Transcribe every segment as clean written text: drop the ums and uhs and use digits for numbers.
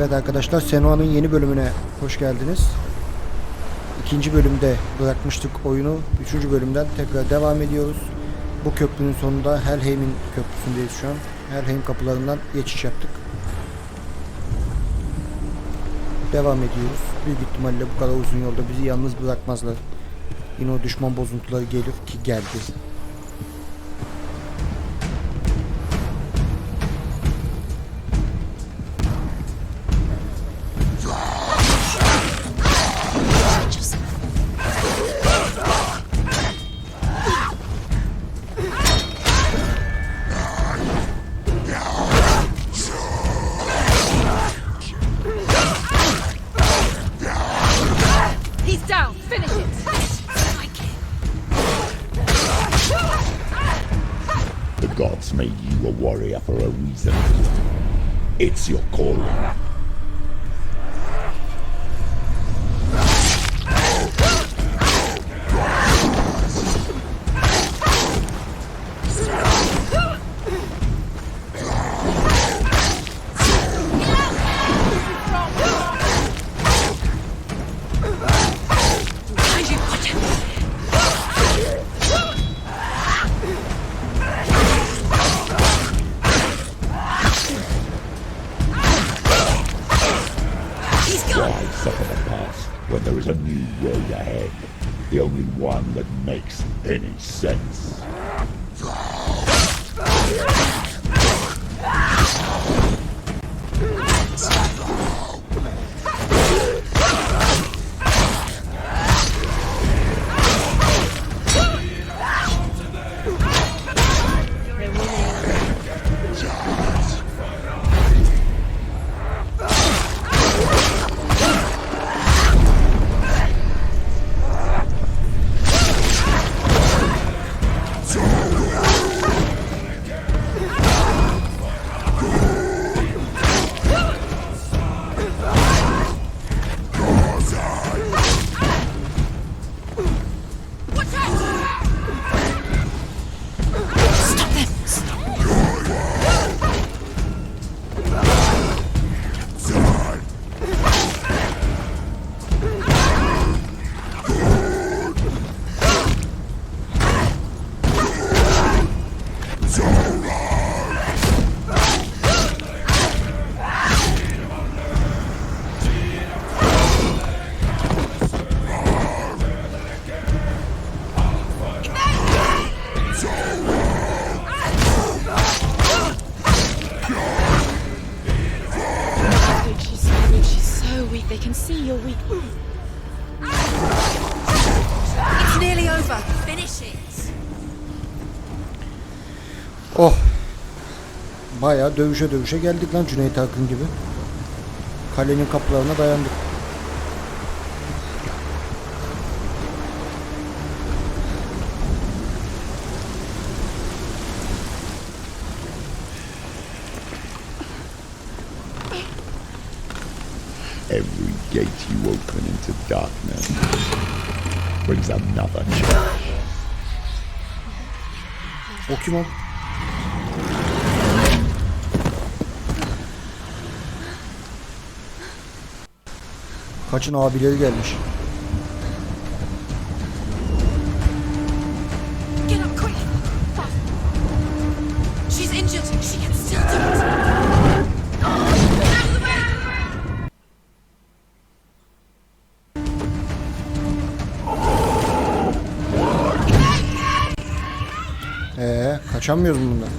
Evet arkadaşlar, Senua'nın yeni bölümüne hoş geldiniz. İkinci bölümde bırakmıştık oyunu. Üçüncü bölümden tekrar devam ediyoruz. Bu köprünün sonunda Hellheim'in köprüsündeyiz şu an. Hellheim kapılarından geçiş yaptık. Devam ediyoruz. Büyük ihtimalle bu kadar uzun yolda bizi yalnız bırakmazlar. Yine o düşman bozuntuları gelir ki geldi. The gods made you a warrior for a reason. It's your calling. Suffer the past when there is a new road ahead. The only one that makes any sense. They can see you're weak. It's nearly over. Finish it. Oh. Bayağı dövüşe dövüşe geldik lan, Cüneyt Arkın gibi. Kalenin kapılarına dayandık. Every gate you open into darkness brings another change. O kim o? Kaçın abileri gelmiş. Get up quick. She's injured. She can still do it. Kaçamıyoruz bundan.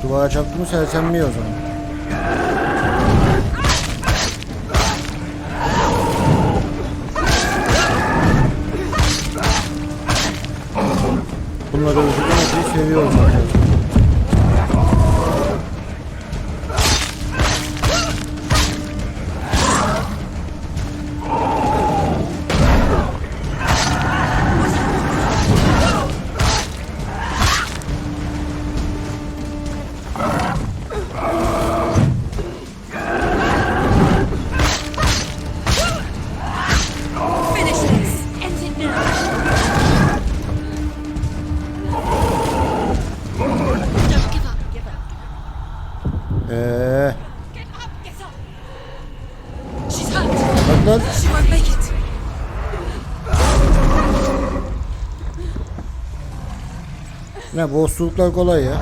Duvara çarptı mı sersemliyor o zaman. bunları öldürmeyi seviyorum zaten. Bak lan. She won't make it. Ne bu osuruklar kolay ya.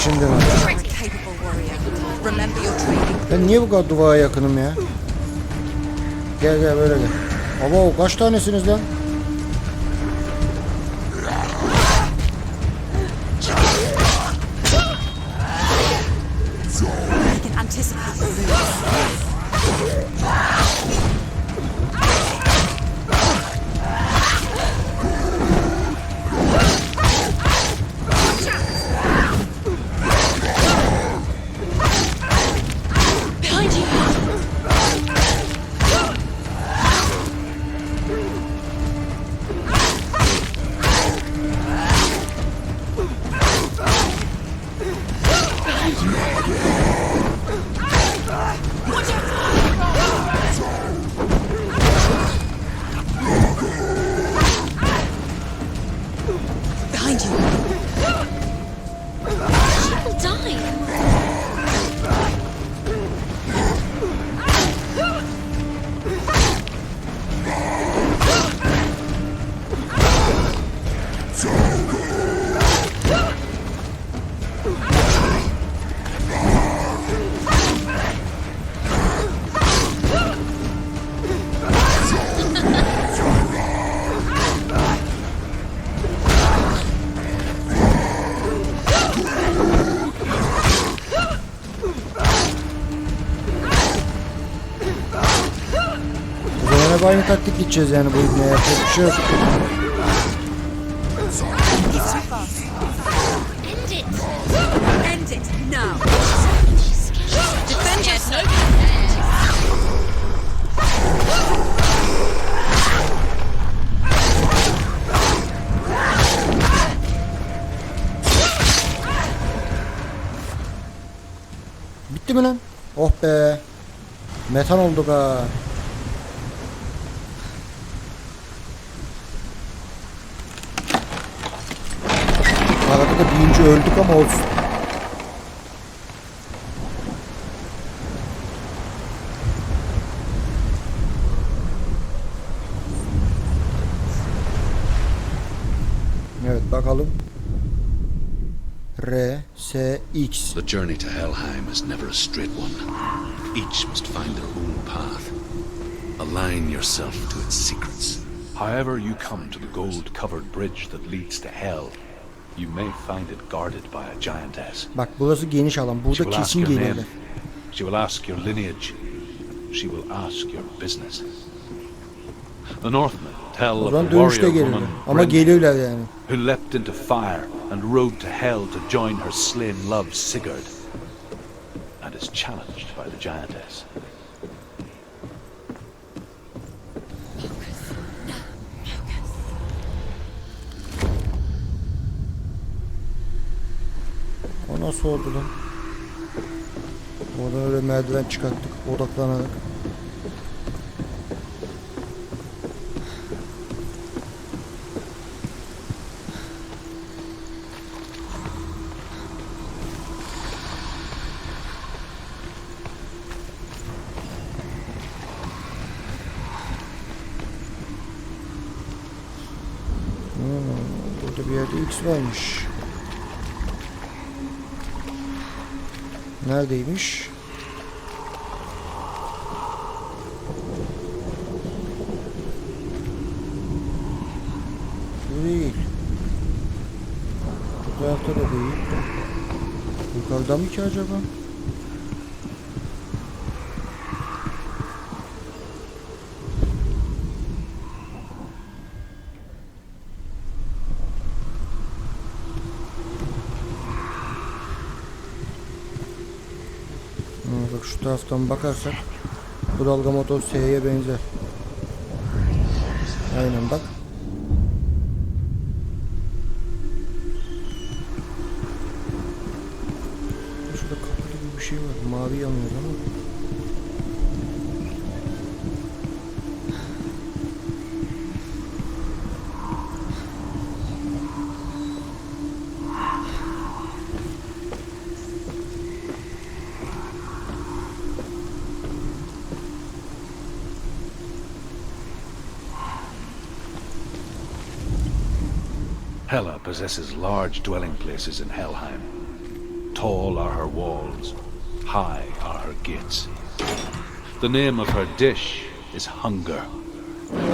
Şimdi mi? Capable warrior. Remember your training. Ben niye bu kadar duvara yakınım ya? Gel gel böyle gel. Abo kaç tanesiniz lan? I can anticipate your moves. Behind you. Behind you. She will die. O zaman hep aynı taktik gideceğiz yani bu ibneye, yapacak bir şey yok. It's too fast. End it. End it now. Defend yourself. Bitti mi lan? Oh be. Metan olduk ha. Arada da büyüyünce öldük ama olsun. Evet bakalım. R, S, X. The journey to Hellheim is never a straight one. Each must find their own path. Align yourself to its secrets. However you come to the gold-covered bridge that leads to hell, you may find it guarded by a giantess. Bak burası geniş alan. She Burada will ask kesin your gelirler. name. She will ask your lineage. She will ask your business. The Northmen tell O of zaman a dönüşte warrior gelirler. woman Ama gelirler yani. who leapt into fire and rode to hell to join her slain love Sigurd, and is challenged by the giantess. O nasıl oldu lan? Oradan öyle merdiven çıkarttık odaklanarak. Burada bir yerde X varmış. Neredeymiş? Buraya tarafta da değil. Yukarıda mı ki acaba? Bak şu taraftan bakarsak bu dalga motor S'ye benzer. Aynen bak. Şurada kapı gibi bir şey var. Mavi yanıyor ama. Hela possesses large dwelling places in Hellheim. Tall are her walls, high are her gates. The name of her dish is hunger.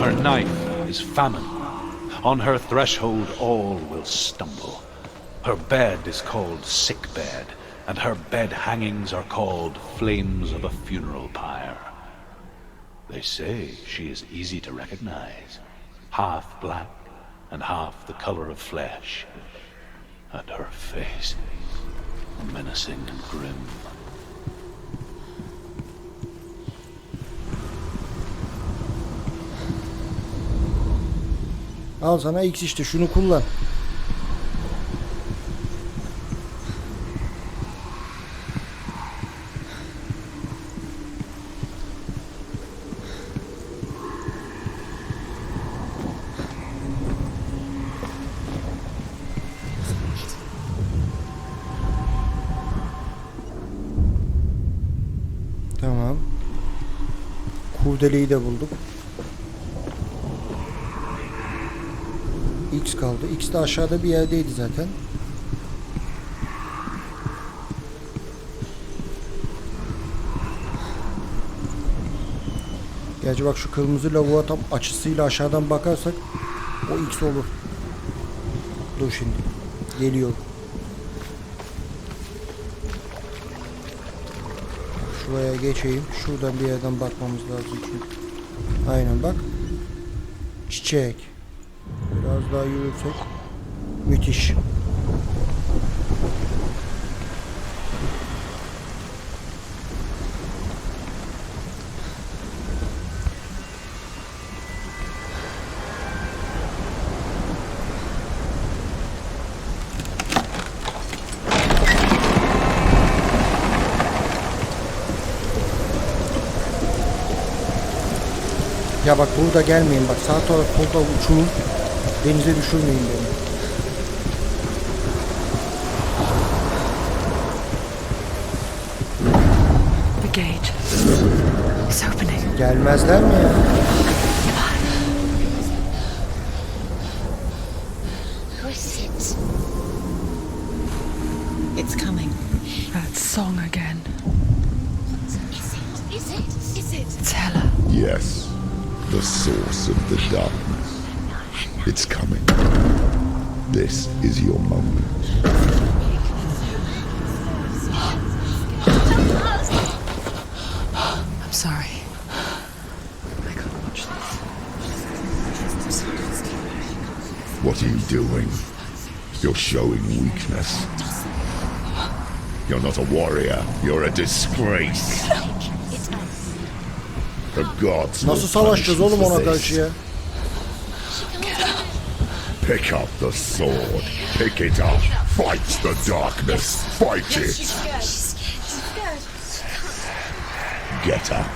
Her knife is famine. On her threshold all will stumble. Her bed is called sick bed, and her bed hangings are called flames of a funeral pyre. They say she is easy to recognize, half black and half the color of flesh, and her face menacing and grim. Al sana X işte, şunu kullan. Tamam. Kurdeleyi de bulduk. X kaldı. X de aşağıda bir yerdeydi zaten. Gerçi bak şu kırmızı lavuğa tam açısıyla aşağıdan bakarsak o X olur. Dur şimdi. Geliyor. Şuraya geçeyim. Şuradan bir yerden bakmamız lazım çünkü. Aynen bak. Çiçek. Biraz daha yürürsek. Müthiş. Ya bak burada gelmeyin, bak sağ taraf burada uçurum, denize düşürmeyin beni. The gate is opening. Gelmezler mi ya? Who is it? It's coming. That song again. Is it? Is it? Is it? It's Hela. Yes, the source of the darkness. It's coming. This is your moment. I'm sorry. I can't watch this. What are you doing? You're showing weakness. You're not a warrior. You're a disgrace. The gods will Nasıl savaşacağız punish you oğlum for ona this. karşı ya? Pick up the sword. Pick it up. Fight the darkness. Fight it. She's scared. Get up.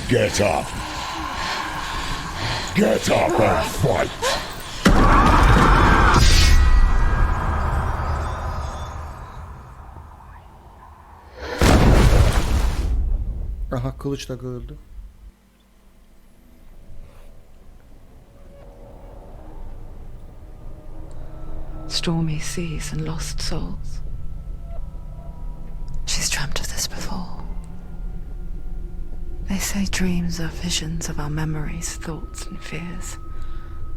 Get up. Get up and fight. Aha, kılıç da kırıldı. Stormy seas and lost souls. She's dreamt of this before. They say dreams are visions of our memories, thoughts and fears,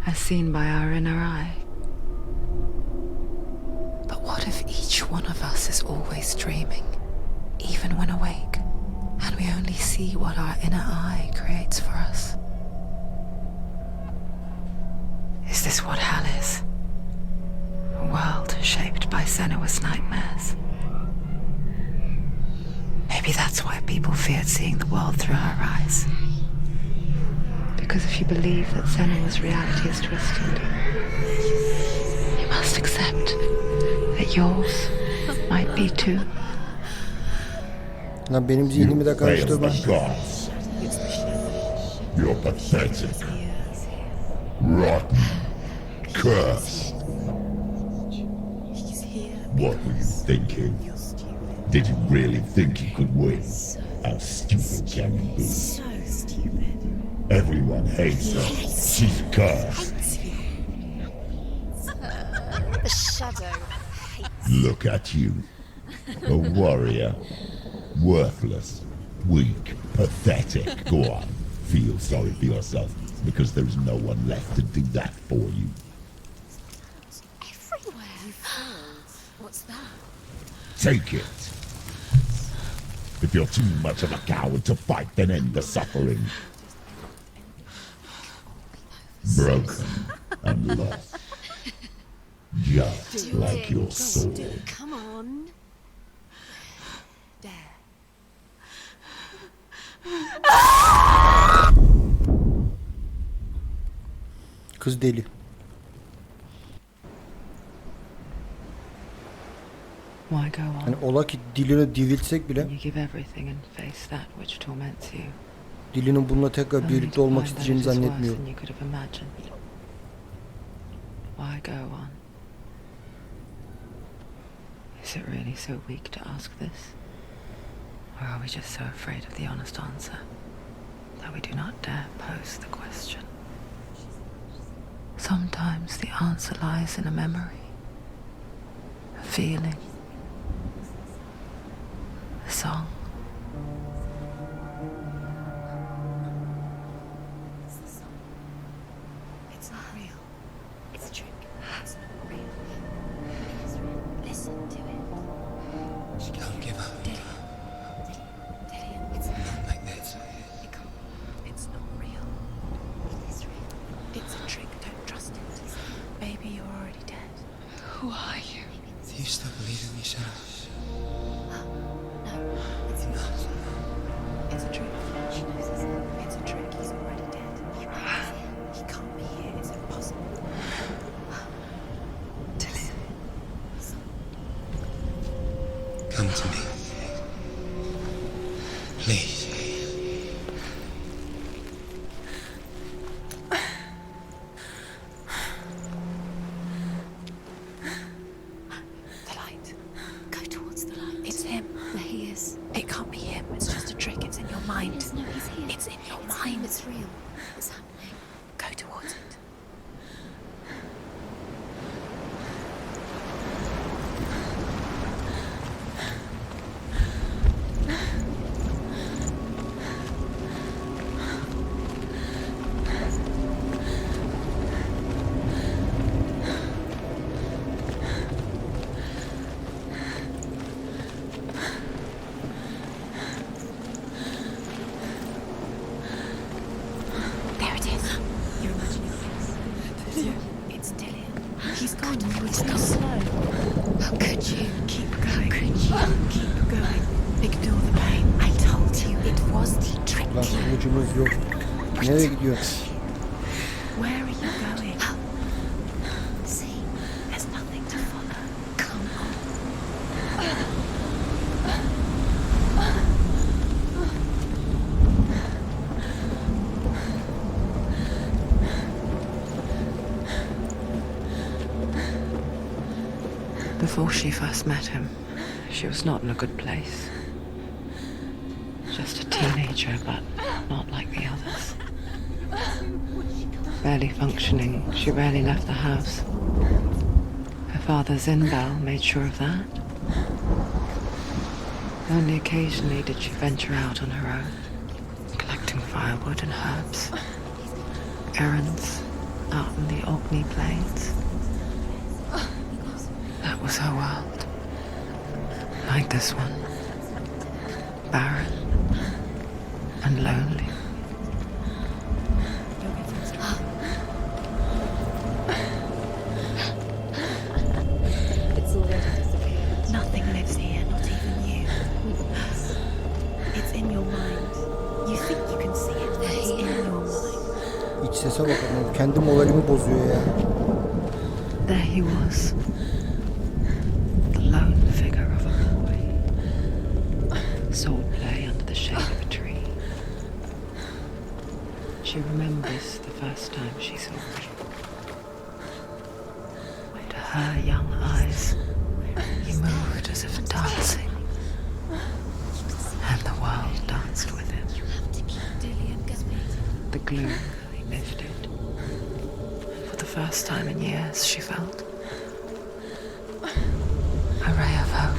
as seen by our inner eye. But what if each one of us is always dreaming, even when awake, and we only see what our inner eye creates for us? Is this what hell is? A world shaped by Senua's nightmares. Maybe that's why people feared seeing the world through her eyes. Because if you believe that Senua's reality is twisted, you must accept that yours might be too. Lan benim zihnimi de You failed karıştırma. the gods. You're pathetic. Rotten. Cursed. What were you thinking? Did you really think you could win? How stupid can you be? So stupid. Everyone hates her. She's cursed. The shadow. Look at you. A warrior. Worthless. Weak. Pathetic. Go on. Feel sorry for yourself, because there is no one left to do that for you. Everywhere. You failed. What's that? Take it. If you're too much of a coward to fight, then end the suffering. Broken and lost. Just like your soul. Come on. There. Kız deli. Why go on? Hani ola ki dilini diviltsek bile You give everything and face that which torments you. dilinin bununla tekrar Only birlikte to olmak find that isteyeceğini it is worse zannetmiyorum. than you could have imagined. Why go on? Is it really so weak to ask this? Or are we just so afraid of the honest answer that we do not dare pose the question? Sometimes the answer lies in a memory, a feeling, a song. It's not real. It's a trick. It's not real. It is real. Listen to it. Don't give up. Daddy, it's Not like this. it can't. It's not real. It is real. It's a trick. Don't trust it. Baby, you're already dead. Who are you? Do you still believe in me, Shadow? No, it's not. It's a trick. She knows it's not. It's a trick. He's already dead. He can't be here. It's impossible. Come to me. Please. The light. Go towards the light. It's him. There he is. It can't be him. It's just a trick. It's in your mind. No, he's here. It's in your mind. It's real. It's happening. Go towards it. There it is. You're imagining this. It's Dylan. He's gone. It's not slow. How could you? Keep going. Keep going. Ignore the pain. I told you it was the trick. Lan kılıcımız yok. Nereye gidiyor? Where are you going? See, there's nothing to follow. Come on. Before she first met him, she was not in a good place. Just a teenager, but not like the others. Barely functioning, she rarely left the house. Her father Zinbal made sure of that. Only occasionally did she venture out on her own, collecting firewood and herbs. Errands out in the Orkney Plains. That was was her world. Like this one. Barren and lonely. It's already disappeared. Nothing lives here, not even you. It's in your mind. You think you can see it, but it's in your mind. İç sese bakın. Kendi moralimi bozuyor ya. There he was. The lone figure of a boy. Sword play under the shade of a tree. She remembers the first time she saw him. To her young eyes, he moved as if dancing. And the world danced with him. The gloom lifted. For the first time in years, she felt a ray of hope.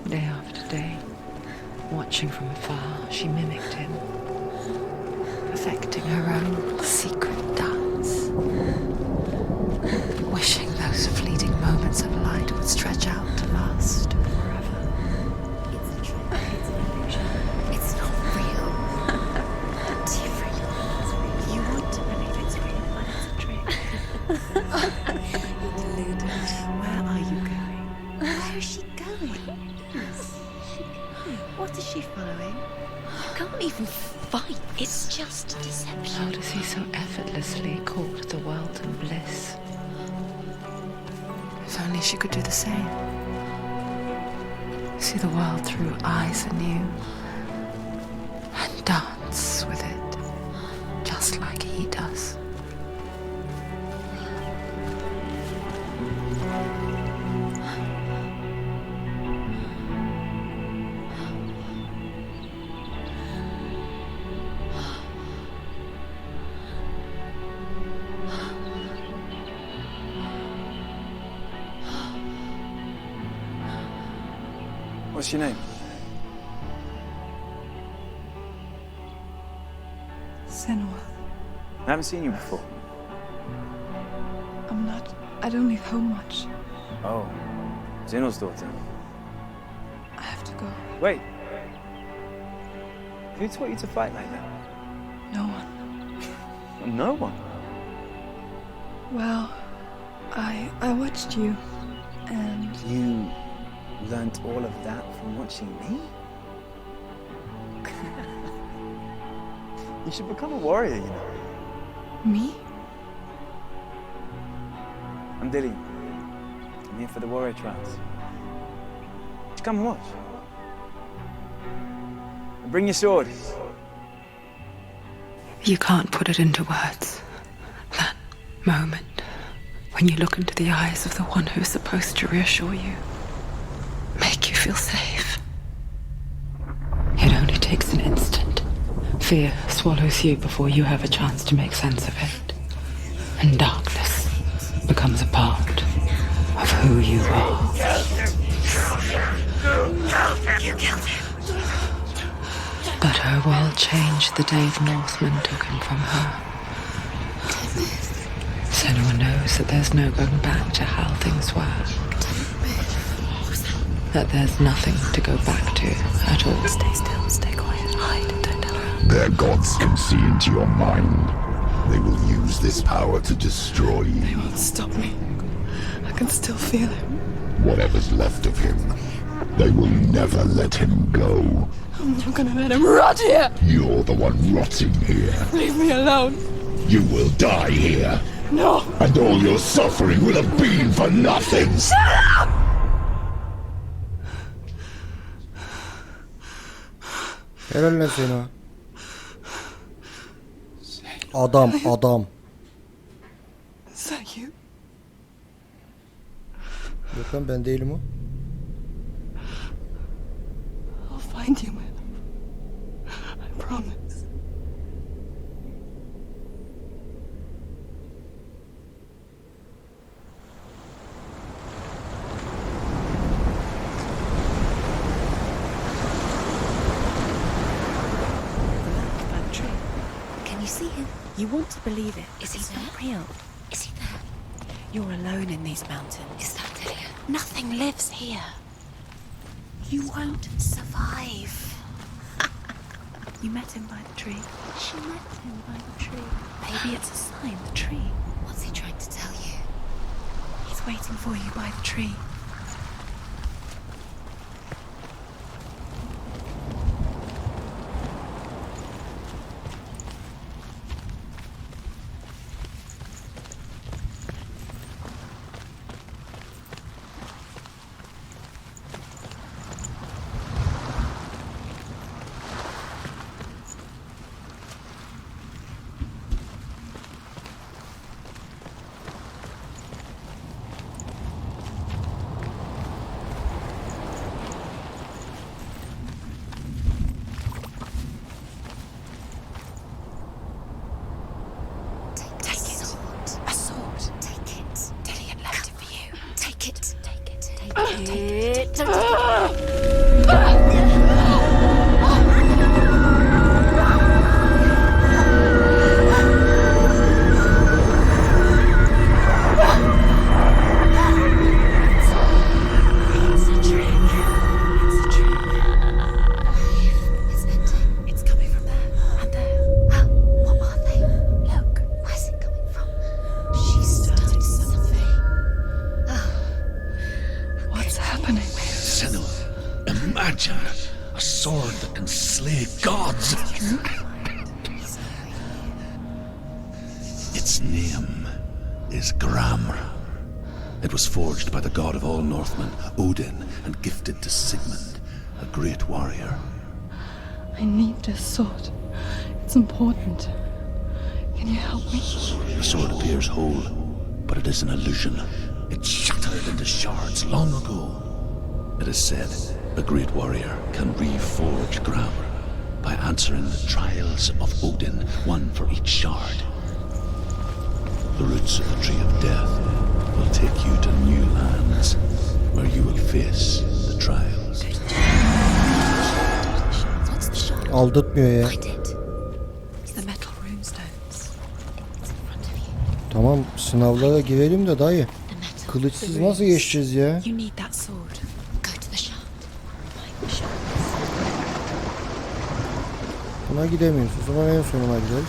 Day after day, watching from afar, she mimicked him, perfecting her own secret dance, wishing those fleeting moments of light would stretch out to last forever. It's a trick. It's an illusion. It's not real. Do you really? You want to believe it's real, but it's a trick. You're deluded. Where are you going? Where is she going? What is she following? You can't even fight. It's just a deception. How does he so effortlessly court the world and bliss? If only she could do the same. See the world through eyes anew and dance with it, just like he does. What's your name? Senua. I haven't seen you before. I don't leave home much. Oh, Zeno's daughter. I have to go. Wait. Who taught you to fight like that? No one. No one. Well, I watched you, and You learnt all of that from watching me? You should become a warrior, you know. me? I'm Dilly. I'm here for the warrior trials. Just come and watch. And bring your sword. You can't put it into words. That moment when you look into the eyes of the one who's supposed to reassure you, make you feel safe. It only takes an instant. Fear swallows you before you have a chance to make sense of it. And darkness becomes a part of who you are. You killed him. But her world changed the day the Northmen took him from her. Senua knows that there's no going back to how things were. That there's nothing to go back to at all. Stay still, stay quiet, hide, don't tell her. Their gods can see into your mind. They will use this power to destroy you. They won't stop me. I can still feel him. Whatever's left of him, they will never let him go. I'm not gonna let him rot here. You're the one rotting here. Leave me alone. You will die here. No! And all your suffering would have been for nothing! Helal lan Senua. Adam. Is that you? Yok lan ben değilim o. I'll find you, man. I promise. Can you see him? You want to believe it. Is he not real? Is he there? You're alone in these mountains. Is that Delia? Nothing lives here. You won't survive. You met him by the tree. She met him by the tree. Maybe it's a sign, the tree. What's he trying to tell you? He's waiting for you by the tree. A sword that can slay gods. Its name is Gramr. It was forged by the god of all Northmen, Odin, and gifted to Sigmund, a great warrior. I need this sword. It's important. Can you help me? The sword appears whole, but it is an illusion. It shattered into shards long ago. It is said a great warrior can reforge Gramr by answering the trials of Odin, one for each shard. The roots of the Tree of Death will take you to new lands, where you will face the trials. What's the shard? Aldatmıyor ya. Find it. The metal runestones. It's in front of you. Tamam sınavlara girelim de dayı. The metal. Kılıçsız nasıl geçeceğiz ya? You need that sword. Go to the shard. Find the shard. Buna gidemiyoruz. O zaman en sonuna gideriz.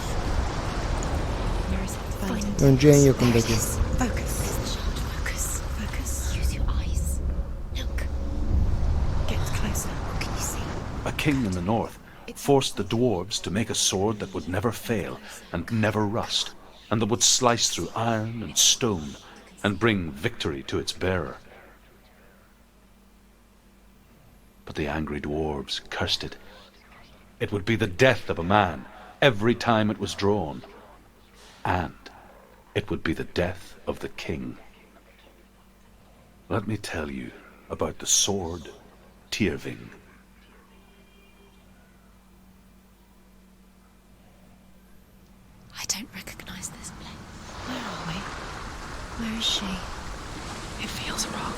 Where is it? Find it. Önce en yakındaki. Focus. Where's the shard? Focus. Focus. Use your eyes. Look. Get closer. What can you see? A king in the north forced the dwarves to make a sword that would never fail and never rust, and that would slice through iron and stone and bring victory to its bearer. But the angry dwarves cursed it. It would be the death of a man every time it was drawn, and it would be the death of the king. Let me tell you about the sword Tyrving. I don't recognize this place. Where are we? Where is she? It feels wrong.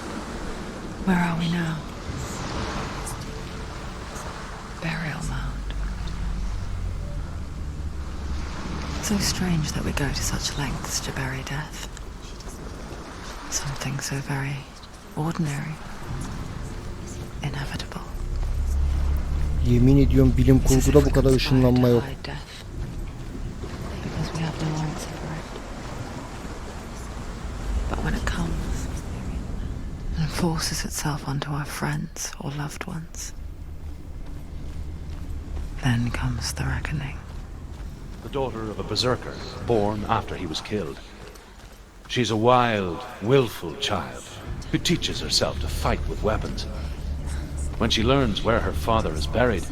Where are we now? Burial mound. So strange that we go to such lengths to bury death. Something so very ordinary. Inevitable. Yemin ediyorum bilim kurguda bu kadar ışınlanma yok. Because we have no answer for it. But when it comes and forces itself onto our friends or loved ones, then comes the reckoning. The daughter of a berserker, born after he was killed. She's a wild, willful child who teaches herself to fight with weapons. When she learns where her father is buried,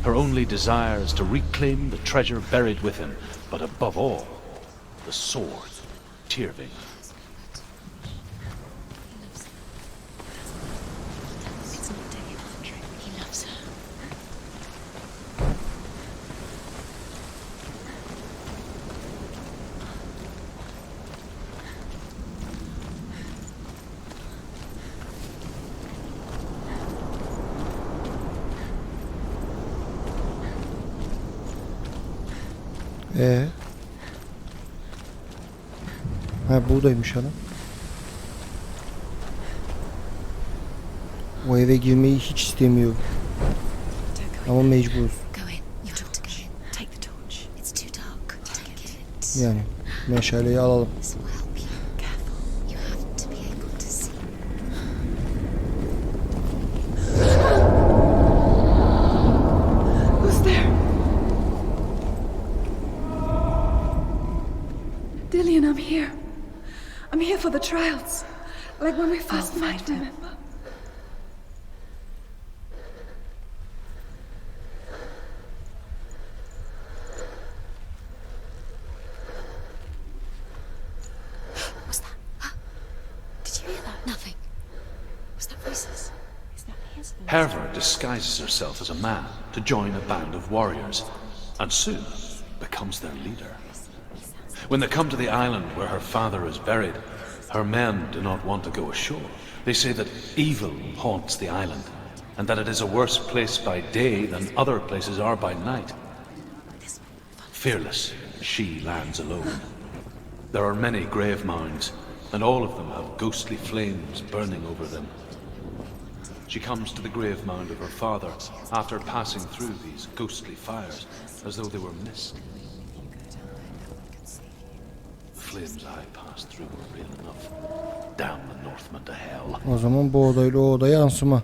her only desire is to reclaim the treasure buried with him, but above all, the sword, Tyrving. It's not Tilly, Andrew. He loves her. Ha buradaymış adam. O eve girmeyi hiç istemiyorum. Ama mecburuz. Go in. You have to go in. Take the torch. It's too dark. Take it. Yani meşaleyi alalım. This will help you. Careful. You have to be able to see. Who's there? Dillian, I'm here. I'm here for the trials. Like when we first met, remember? What's that? Huh? Did you hear that? Nothing. Was that voices? Is that his voice? Herva disguises herself as a man to join a band of warriors, and soon becomes their leader. When they come to the island where her father is buried, her men do not want to go ashore. They say that evil haunts the island, and that it is a worse place by day than other places are by night. Fearless, she lands alone. There are many grave mounds, and all of them have ghostly flames burning over them. She comes to the grave mound of her father after passing through these ghostly fires, as though they were mist. The flames I passed through were real enough. Damn the Northmen to hell. O zaman bu odayla o odaya yansıma.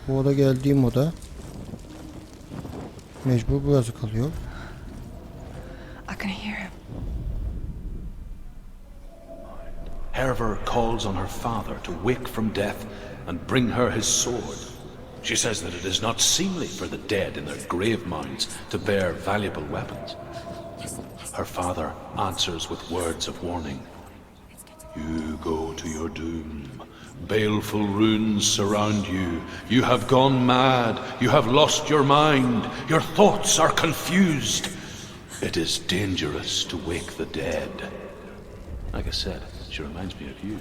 Bu oda geldiğim oda. Mecbur burası kalıyor. I can hear him. Herver calls on her father to wake from death and bring her his sword. She says that it is not seemly for the dead in their grave mounds to bear valuable weapons. Her father answers with words of warning. You go to your doom. Baleful runes surround you. You have gone mad. You have lost your mind. Your thoughts are confused. It is dangerous to wake the dead. Like I said, she reminds me of you.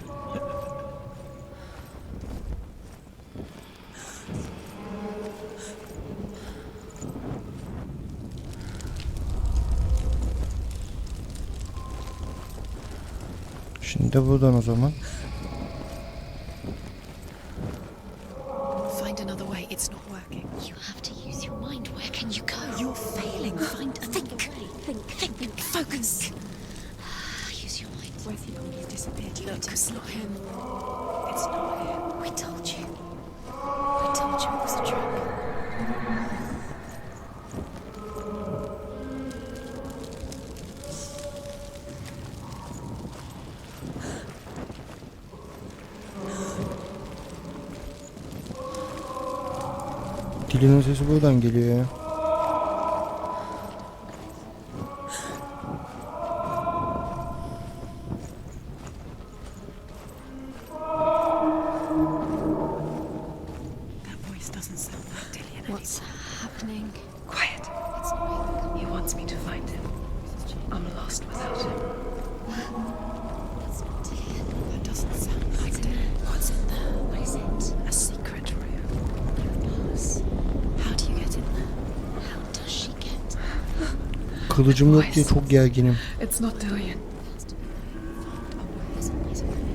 Şimdi de buradan o zaman. Find another way. It's not working. You have to use your mind. Where can you go? You're failing. Find another way. Think. Focus. Use your mind. Where's he gone? He's disappeared. Look, it's not him. It's not him. We told you. We told you it was a trap. Dilinin sesi buradan geliyor ya. That voice doesn't sound like Dillian. What's happening? Quiet. It's not He wants me to find him. I'm lost without him. That's not Dillian. That doesn't sound like Dillian. What's in there? What is it? A secret room. Pass. How do you get in there? How does she get? Kılıcım yok diye çok gerginim. It's not Dillian.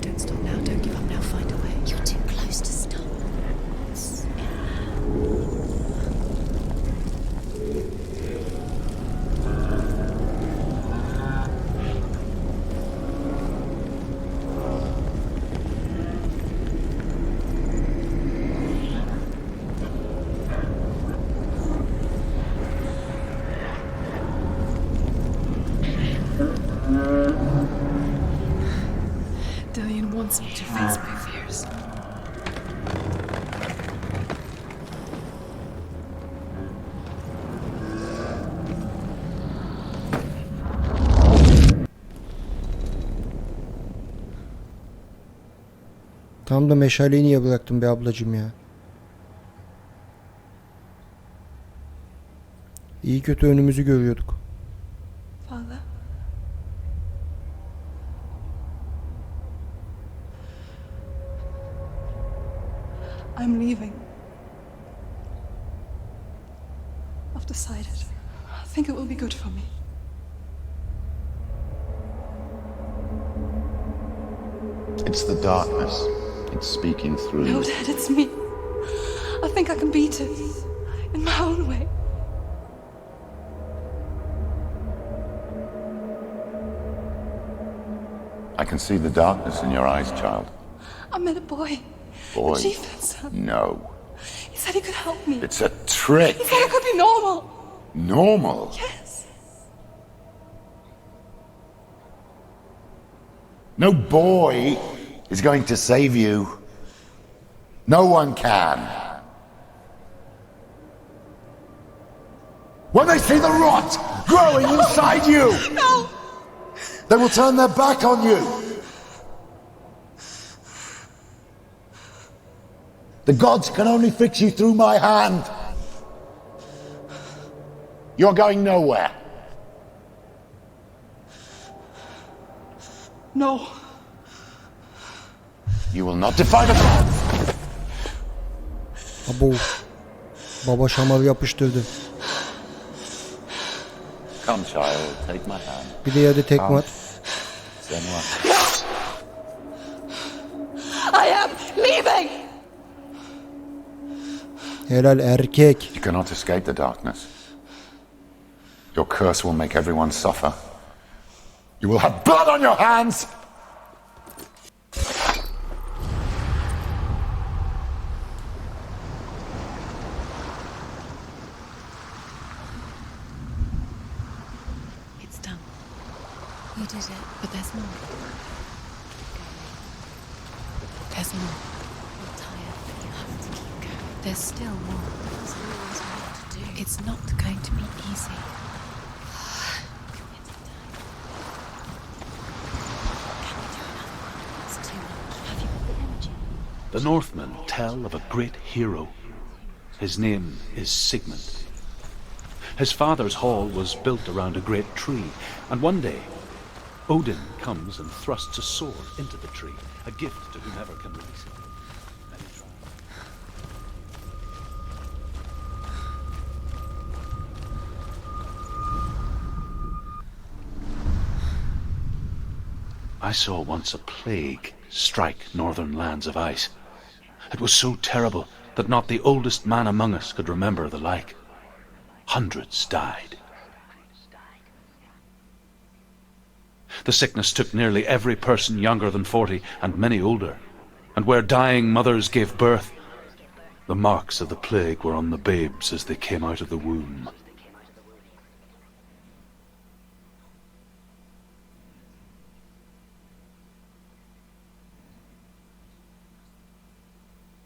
Don't stop now. Don't give up now. Find a way. You're too close to stop. Tam da meşaleyi niye bıraktın be ablacığım ya? İyi kötü önümüzü görüyorduk. Father? I'm leaving. I've decided. I think it will be good for me. It's the darkness. It's speaking through No, you. Dad, it's me. I think I can beat it. In my own way. I can see the darkness in your eyes, child. I met a boy. Boy. The chieftain's son. No. He said he could help me. It's a trick. He said I could be normal. Normal. Yes. No boy is going to save you. No one can. When they see the rot growing inside you, No! they will turn their back on you. The gods can only fix you through my hand. You're going nowhere. No. You will not defy the gods. Abo. Baba şamarı yapıştırdı. Come, child, take my hand. Bir de yerde tekme at. Senua. I am leaving! Helal erkek. You cannot escape the darkness. Your curse will make everyone suffer. You will have blood on your hands! It's done. You did it, but there's more. There's more. You're tired, but you have to keep going. There's still more. There's always more to do. It's not going to be easy. The Northmen tell of a great hero. His name is Sigmund. His father's hall was built around a great tree, and one day Odin comes and thrusts a sword into the tree, a gift to whomever can release it. Many try. I saw once a plague strike northern lands of ice. It was so terrible that not the oldest man among us could remember the like. Hundreds died. The sickness took nearly every person younger than 40 and many older. And where dying mothers gave birth, the marks of the plague were on the babes as they came out of the womb.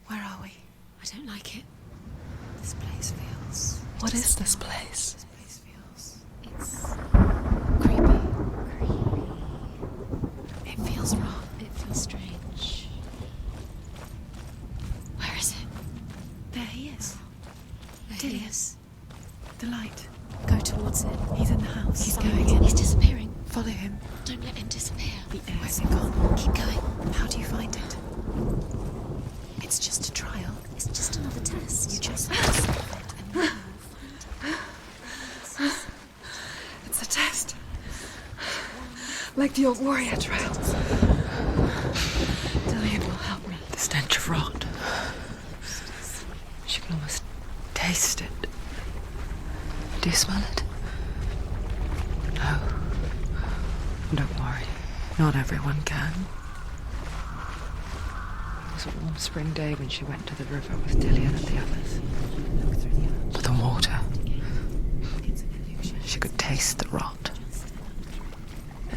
Where are we? I don't like it. This place feels... What is this place? This place feels... It's... creepy. It feels wrong. It feels strange. Where is it? There he is. There he is. The light. Go towards it. He's in the house. He's going in. He's disappearing. Follow him. Don't let him disappear. Where's it gone? Keep going. How do you find it? It's just a trial. It's just another test. You just have to solve it and then you'll find it. It's a test. Like the old warrior trials. Dillian will help me. The stench of rot. She can almost taste it. Do you smell it? No. Don't worry. Not everyone can. It was a warm spring day when she went to the river with Dillian and the others. But the water. She could taste the rot.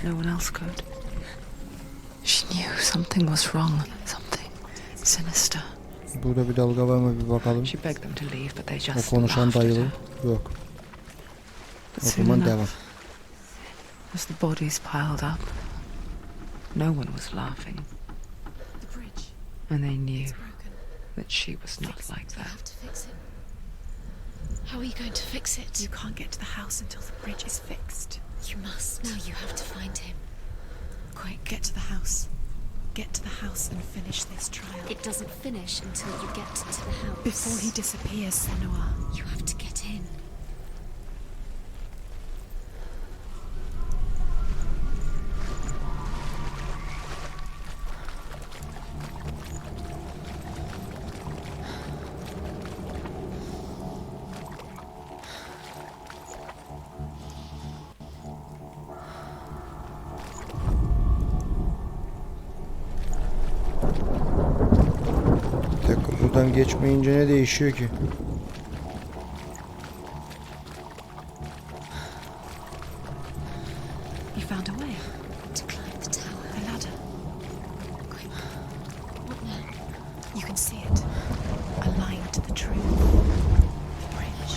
No one else could. She knew something was wrong. Something sinister. Burada bir dalga var mı bir bakalım. She begged them to leave, but they O just konuşan laughed at dayılı. her. Yok. But O soon zaman enough, devam. as the bodies piled up, no one was laughing. The bridge. And they knew It's broken. that she was not Fix it. like You that. have to fix it. How are you going to fix it? You can't get to the house until the bridge is fixed. You must. No, you have to find him. Quick, get to the house. Get to the house and finish this trial. It doesn't finish until you get to the house. Before he disappears, Senua. You have to get in. Buradan geçmeyince ne değişiyor ki? You found a way. To climb the tower. The ladder. Quick. What now? You can see it. Aligned to the tree. The bridge.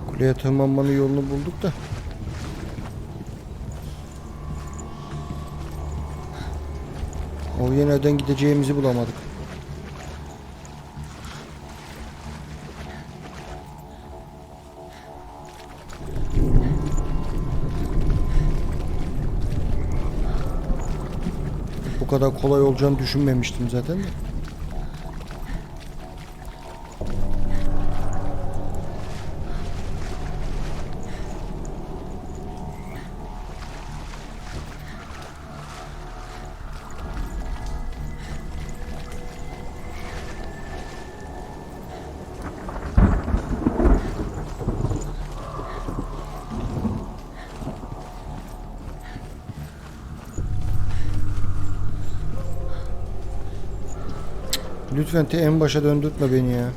Kuleye tırmanmanın yolunu bulduk da. Oraya nereden gideceğimizi bulamadık. Bu kadar kolay olacağını düşünmemiştim zaten de. Lütfen en başa döndürtme beni ya.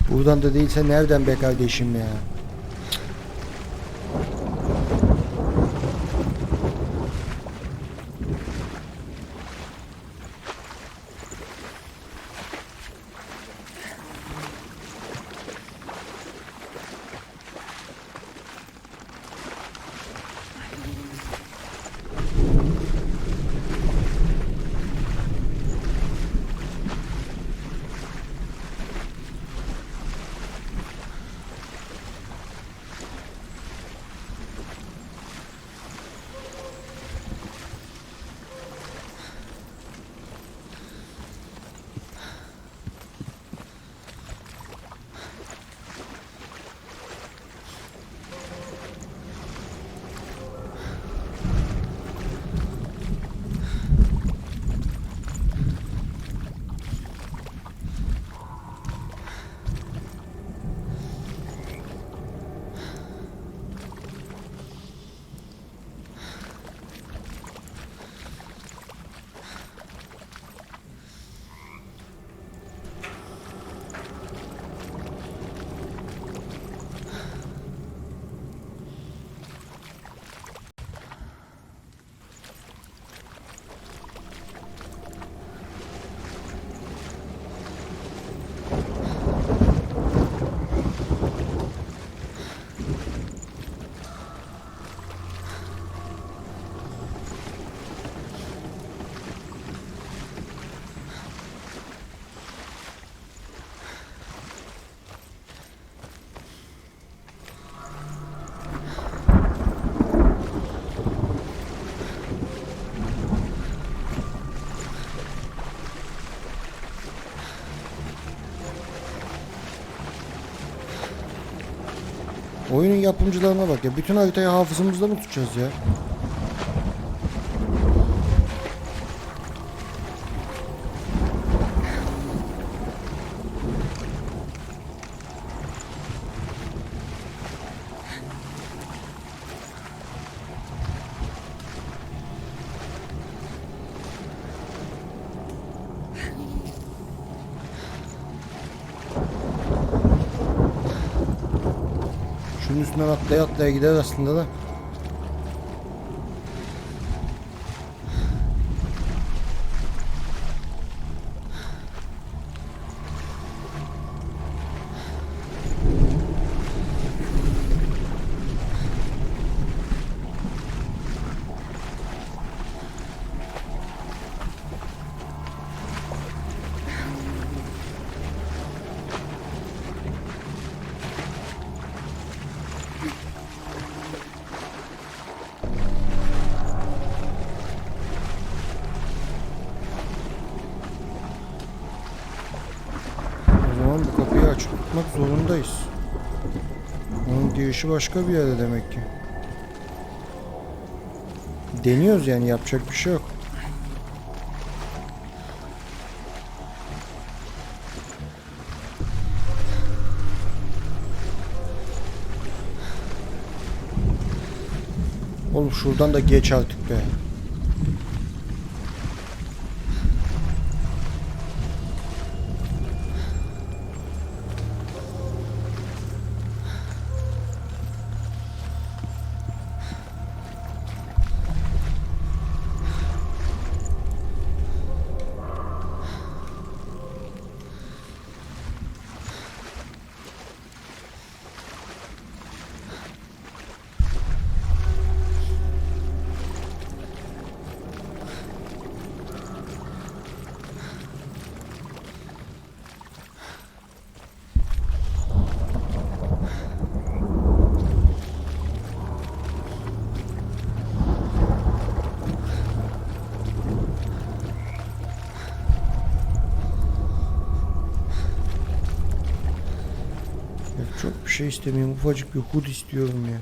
Buradan da değilse nereden be kardeşim ya? Oyunun yapımcılarına bak ya. Bütün haritayı hafızamızda mı tutacağız ya? Şunun üstünden atlaya atlaya gider aslında da. Bu kapıyı açık tutmak zorundayız. Onun girişi başka bir yerde demek ki. Deniyoruz yani, yapacak bir şey yok. Oğlum şuradan da geç artık be. Çok bir şey istemiyorum. Ufacık bir HUD istiyorum ya.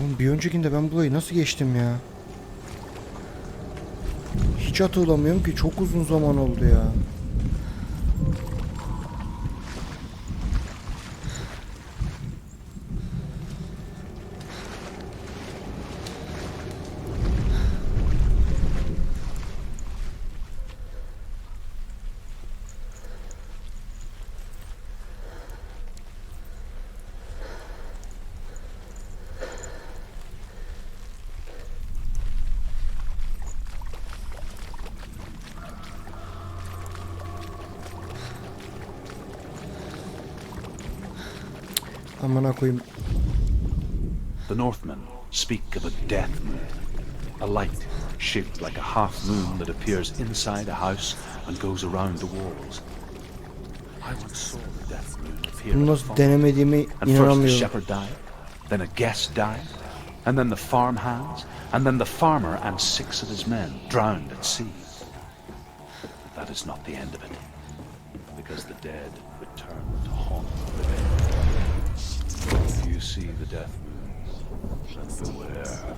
Oğlum bir öncekinde ben burayı nasıl geçtim ya? Hiç hatırlamıyorum ki, çok uzun zaman oldu ya. Amına koyayım. The Northmen speak of a death moon, a light shaped like a half moon that appears inside a house and goes around the walls. I once saw the death moon appear Bunu at a nasıl farm. denemediğimi And first the inanamıyorum. shepherd died, then a guest died, and then the farm hands, and then the farmer and 6 of his men drowned at sea. But that is not the end of it, because the dead return to haunt the living. If you see the death moon, then beware,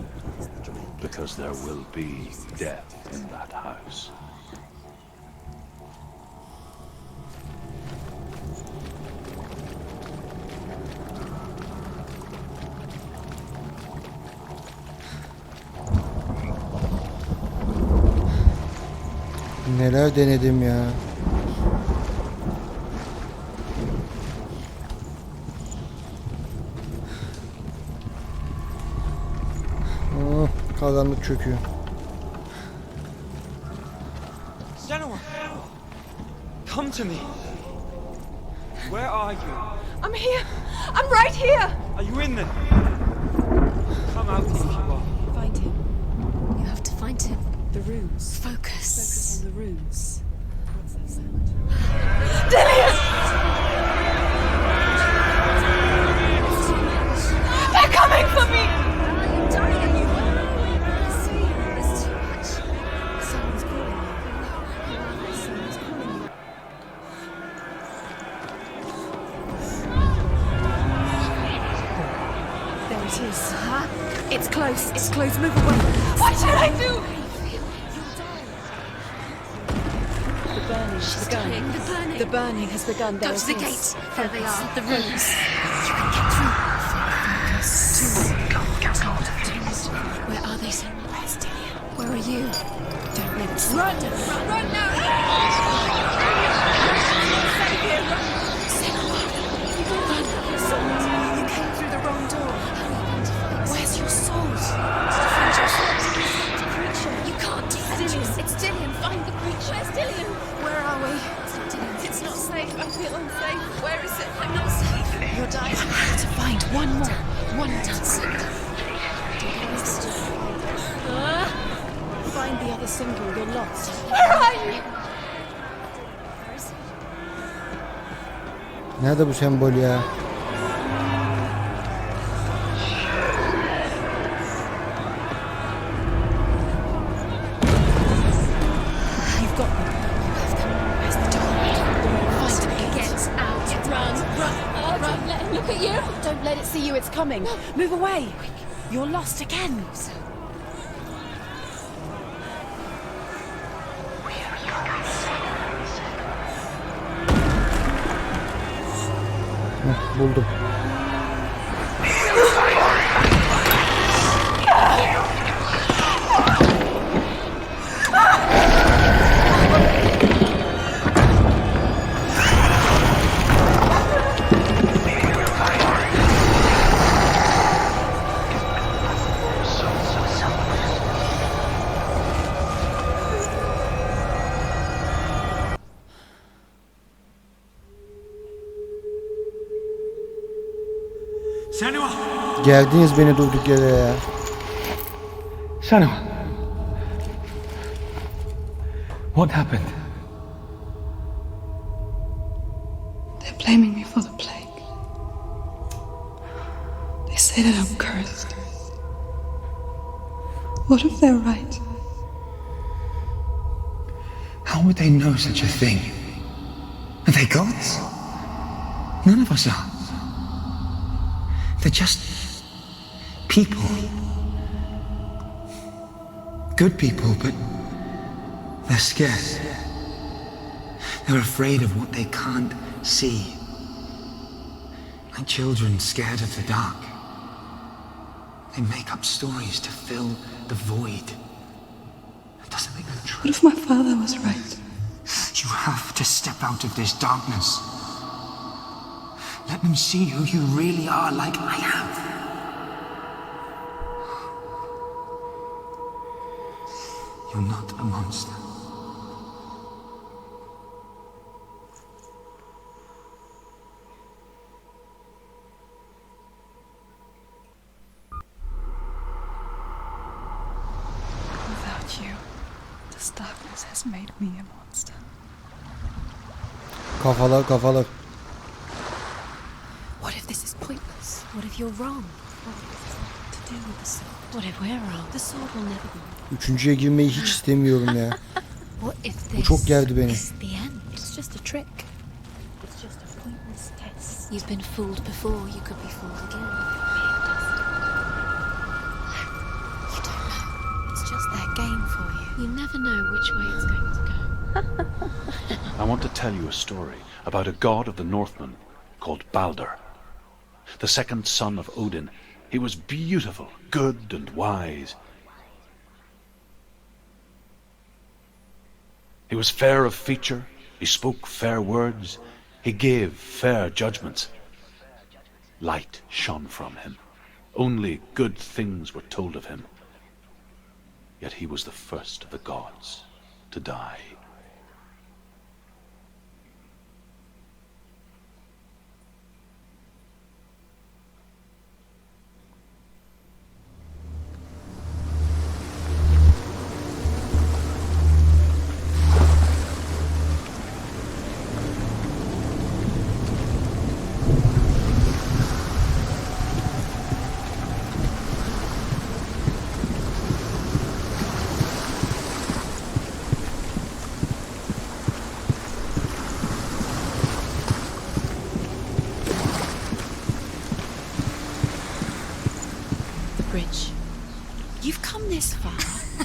because there will be death in that house. Neler denedim ya. Karanlık çöküyor. Senua! Come to me! Where are you? I'm here. I'm right here. Are you in there? Come out if you are. Find him. You have to find him. The runes. Focus. Focus on the runes. What's that sound? Dillian! They're coming for me! I'm dying. I see. There's too much. Someone's calling you. Someone's calling you. There it is. Huh? It's close. It's close. Move away. What should I do? The burning has begun. The burning. The burning has begun. Go to the gate. There they are. The runes. You can get through. Focus. Where are they? Where's Dillian? Where are you? Don't let it slip. Run! Run now! Run! You came through the wrong door. Where's your sword? Find your sword. The creature. You can't defend Dillian. It's Dillian. Find the creature. Where's Dillian? Where are we? It's not Dillian. It's not safe. I feel unsafe. Where is it? I'm not safe. You're dying. I have to find one more. One dance. Find the other symbol. You're lost. Where are you? Where is it? Nerede bu sembol ya? You've got them. Where's the door? Find it. Get out. Run. Run. Run. Let him look at you. Don't let it see you. It's coming. Move away. You're lost again. Buldum. Senua! Geldiniz beni durduk yere ya. Senua! What happened? They're blaming me for the plague. They say that I'm cursed. What if they're right? How would they know such a thing? Are they gods? None of us are. They're just people. Good people, but they're scared. They're afraid of what they can't see. Like children scared of the dark. They make up stories to fill the void. That doesn't make them true. What if my father was right? You have to step out of this darkness. Let them see who you really are, like I have. You're not a monster. Without you, this darkness has made me a monster. Kafalar kafalar. What if this is pointless? What if you're wrong? What to do with the sword? What if we're wrong? The sword will never be. Üçüncüye girmeyi hiç istemiyorum ya. What if Bu this çok gerdi beni. is the end? It's just a trick. It's just a pointless test. You've been fooled before. You could be fooled again. You don't know. It's just their game for you. You never know which way it's going to go. I want to tell you a story about a god of the Northmen called Balder. The second son of Odin. He was beautiful, good and wise. He was fair of feature, he spoke fair words, he gave fair judgments. Light shone from him. Only good things were told of him. Yet he was the first of the gods to die. Bridge. You've come this far,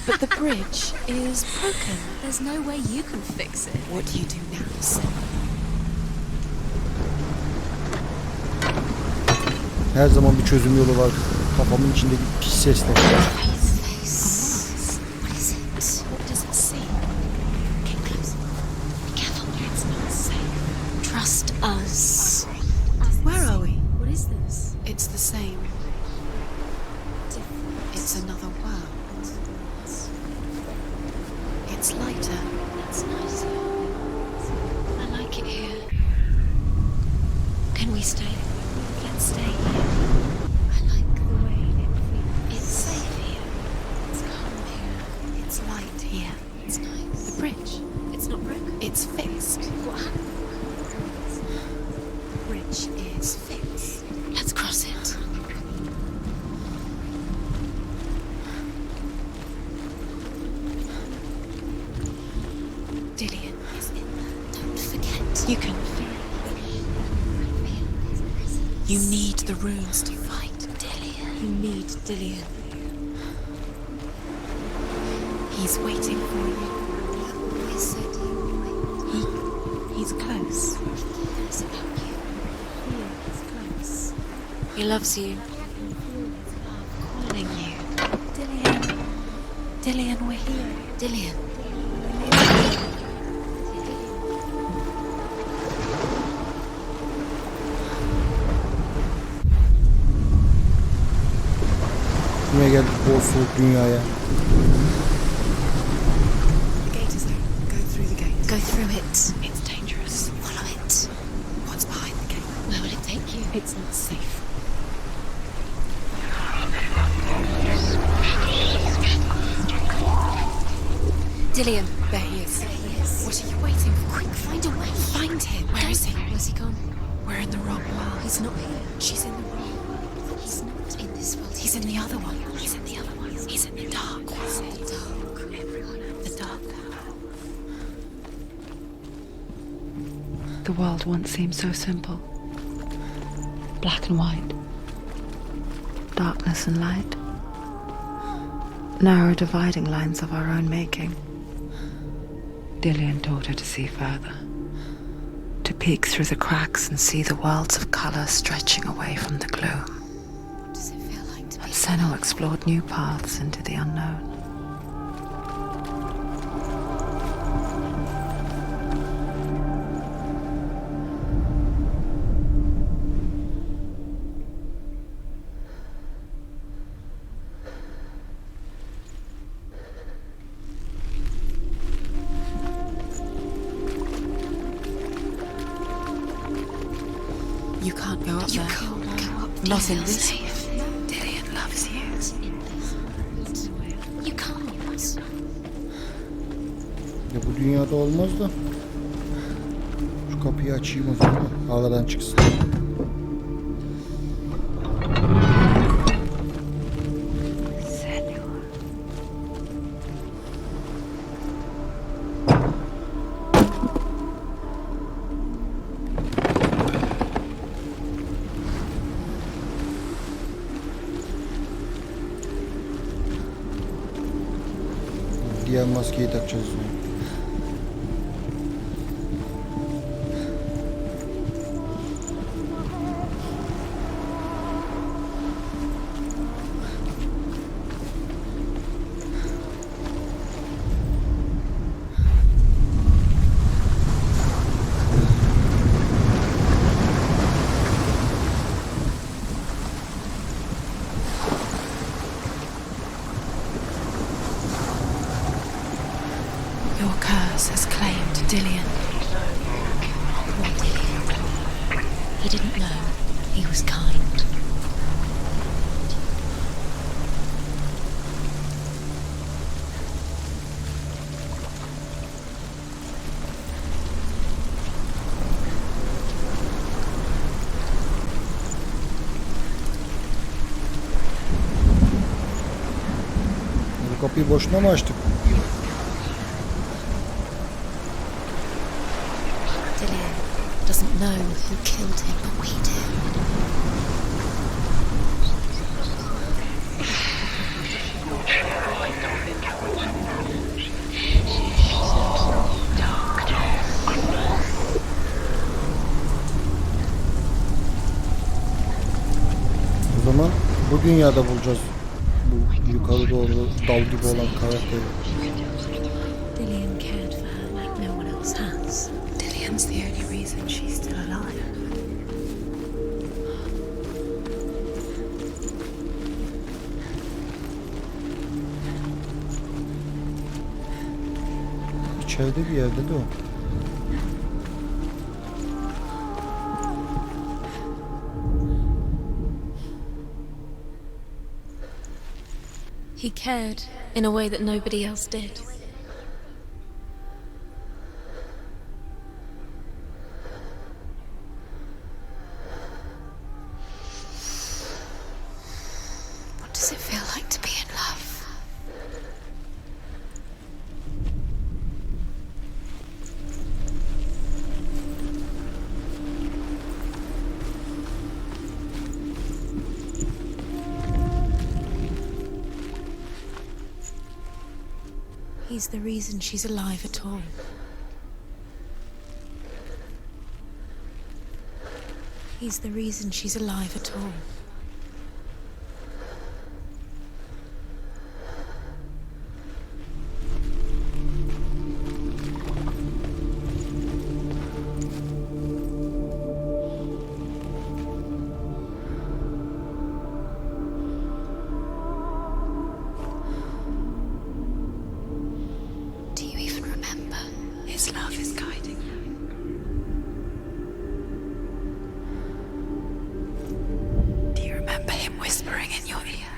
but the bridge is broken. There's no way you can fix it. What do you do now, Senua? Her zaman bir çözüm yolu var. Kafamın içindeki pis sesler. What is it? What does it say? Get close. Be careful, it's not safe. Trust us. Where are we? What is this? It's the same. It's another world. It's lighter. It's nicer. I like it here. Can we stay? Let's stay here. I like the way it feels. It's safe here. It's calm here. It's light here. It's nice. The bridge. It's not broken. It's fixed. What happened? The bridge is fixed. Let's cross it. Dillian is in there. Don't forget. You can feel it. You need the runes to fight. Dillian. You need Dillian. He's waiting for you. He said he would wait. He's close. He cares about you. He's close. He loves you. I can feel his love Calling you. Dillian. Dillian, we're here. Dillian. Buraya geldik bu soğuk dünyaya. The gate is open. Go through the gate. Go through it. It's dangerous. Follow it. What's behind the gate? Where will it take you? It's not safe. Dillian. There he is. There he is. What are you waiting for? Quick, find a way. Find him. Where is he? Where's he gone? We're in the wrong world. He's not here. She's in the wrong. He's not in this world. He's in the other one. He's in the other one. He's in the dark world. The dark. Everyone The dark. The world once seemed so simple. Black and white. Darkness and light. Narrow dividing lines of our own making. Dillian taught her to see further. To peek through the cracks and see the worlds of colour stretching away from the gloom. What does it feel like to be And Senua explored new paths into the unknown. You can't go up You there. can't go up there. Not in Feel this safe. world. Dillian loves you. You can't. Ya bu dünyada olmaz da. Şu kapıyı açayım o zaman. Havadan çıksın. Diğer maskeyi takacağız sonra. Your curse has claimed Dillian. Poor Dillian. He didn't know he was kind. Kapıyı boşuna mı açtık? Dillian doesn't know who killed him, but we do. O zaman bu dünyada bulacağız bu yukarı doğru dal gibi olan karakteri. Dillian cared for her like no one else has. Dillian's the only reason she's still alive. İçeride bir yerde de o. He cared in a way that nobody else did. What does it feel like to be in love? He's the reason she's alive at all. He's the reason she's alive at all. Do you even remember? His love is guiding you. Do you remember him whispering in your ear?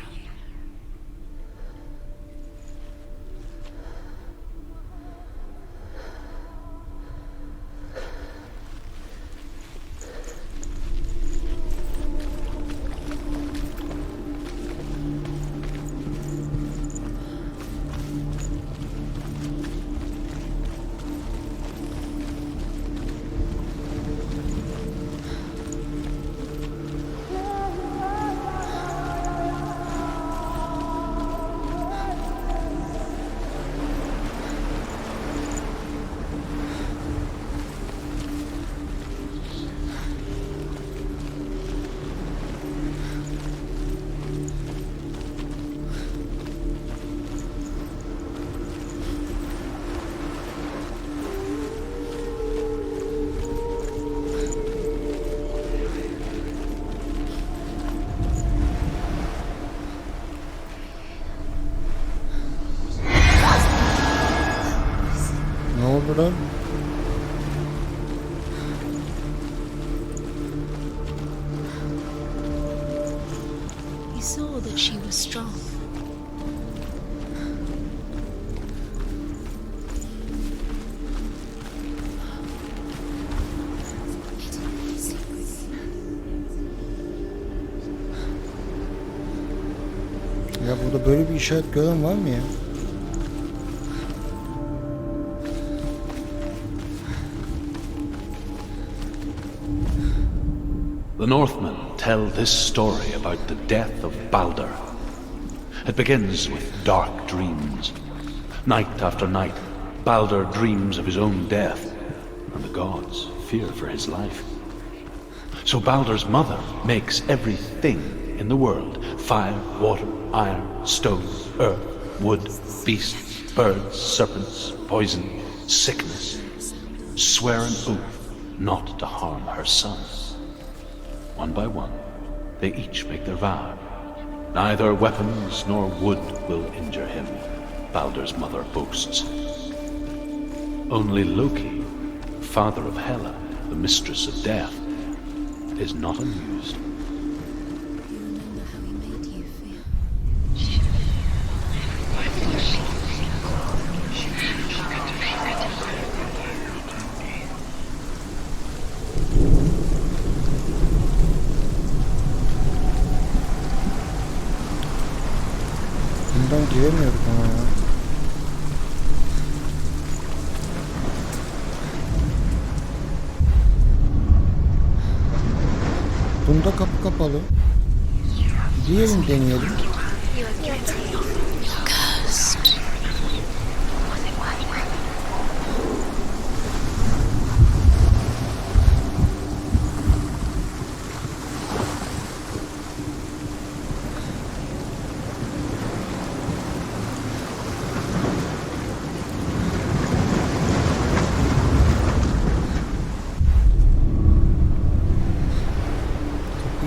Ne oldu lan? You saw that she was strong. Ya burada böyle bir işaret gören var mı ya? The Northmen tell this story about the death of Balder. It begins with dark dreams. Night after night, Balder dreams of his own death, and the gods fear for his life. So Balder's mother makes everything in the world: fire, water, iron, stone, earth, wood, beasts, birds, serpents, poison, sickness. Swear an oath not to harm her son. One by one, they each make their vow. Neither weapons nor wood will injure him, Balder's mother boasts. Only Loki, father of Hela, the mistress of death, is not amused. Remember how he made you feel? Bundan giremiyorduk ama ya. Bunda kapı kapalı. Diyelim deneyelim.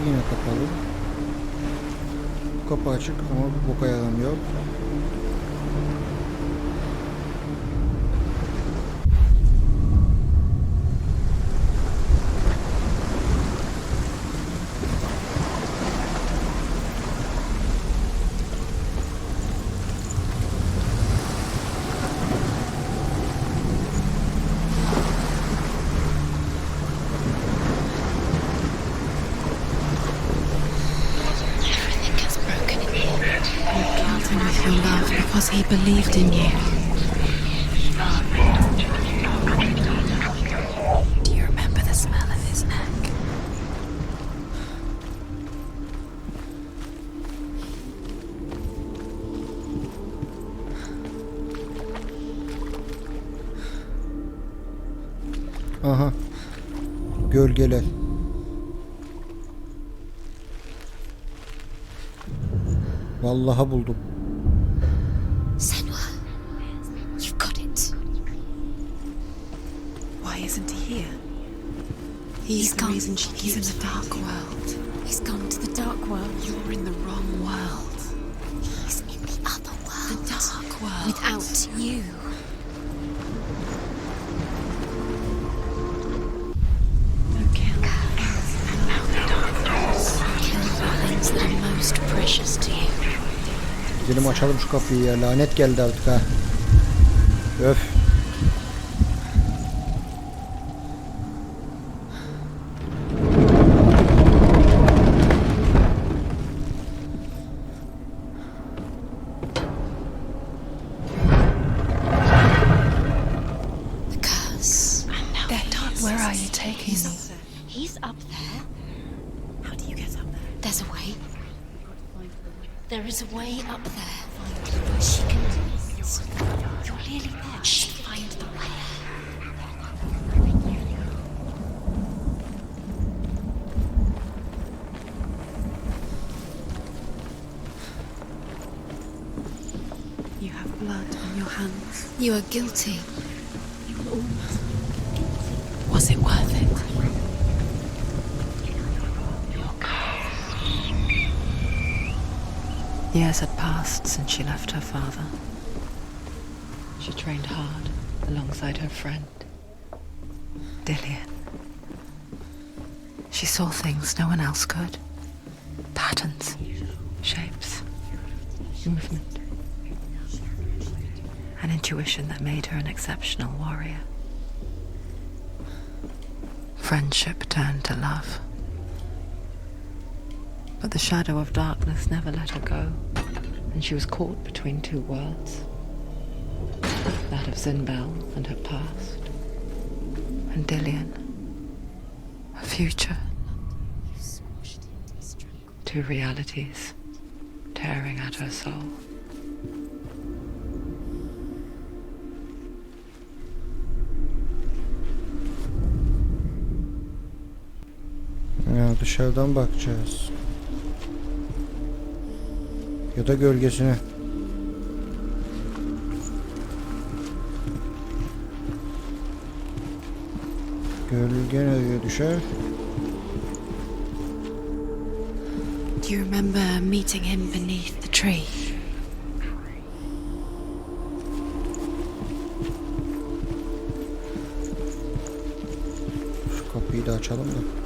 Yine kapalı. Bu kapı açık ama bu boka yaramıyor. With your love because he believed in you. Do you remember the smell of his neck? Aha. Gölgeler. Vallahi buldum. Senua, you've got it. Why isn't he here? He's the gone. reason she He's in keeps the dark fighting. world. He's gone to the dark world. You're in the wrong world. He's in the other world. The dark world. Without you. Kill the things that are most precious to you. Gidelim açalım şu kapıyı ya. Lanet geldi artık ha. Öf. The curse. Where are you taking me? He's up there. How do you get up there? There's a way. There is a way up there. She can. You're nearly there. She'll find the way. You have blood on your hands. You are guilty. Was it worth it? Years had passed since she left her father. She trained hard alongside her friend, Dillian. She saw things no one else could. Patterns, shapes, movement. An intuition that made her an exceptional warrior. Friendship turned to love. But the shadow of darkness never let her go, and she was caught between two worlds. That of Zinbel and her past, and Dillian, her future. Two realities tearing at her soul. Ya dışarıdan bakacağız. Ya da gölgesine. Gölge nereye düşer? Do you remember meeting him beneath the tree? kapıyı da açalım da.